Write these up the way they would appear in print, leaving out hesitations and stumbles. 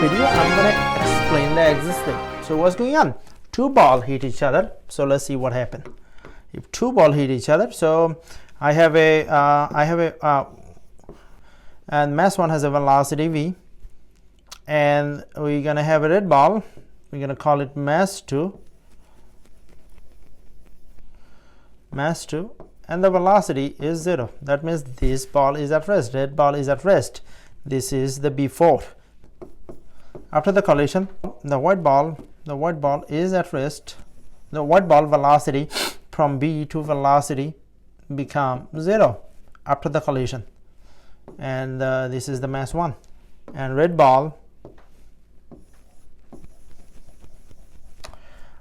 video, I'm going to explain the existing. So what's going on? Two balls hit each other. So let's see what happened. If two balls hit each other, so I have a and mass 1 has a velocity v, and we're going to have a red ball. We're going to call it mass 2, and the velocity is 0. That means this ball is at rest, red ball is at rest. This is the B4. After the collision, the white ball is at rest. The white ball velocity from B to velocity become 0 after the collision, and this is the mass 1. And red ball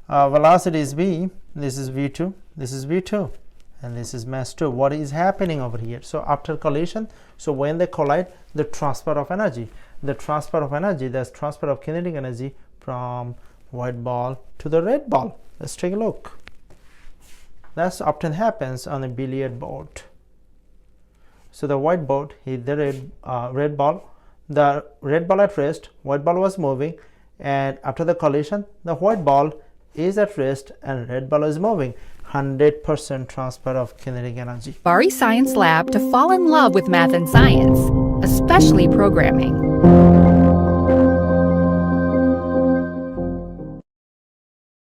velocity is V. This is V2, this is V2, and this is mass 2. What is happening over here? So after collision, so when they collide, the transfer of energy, that's transfer of kinetic energy from white ball to the red ball. Let's take a look. That often happens on a billiard board. So the white board hit the red ball. The red ball at rest, white ball was moving, and after the collision, the white ball is at rest and red ball is moving. 100% transfer of kinetic energy. Bari Science Lab to fall in love with math and science, especially programming.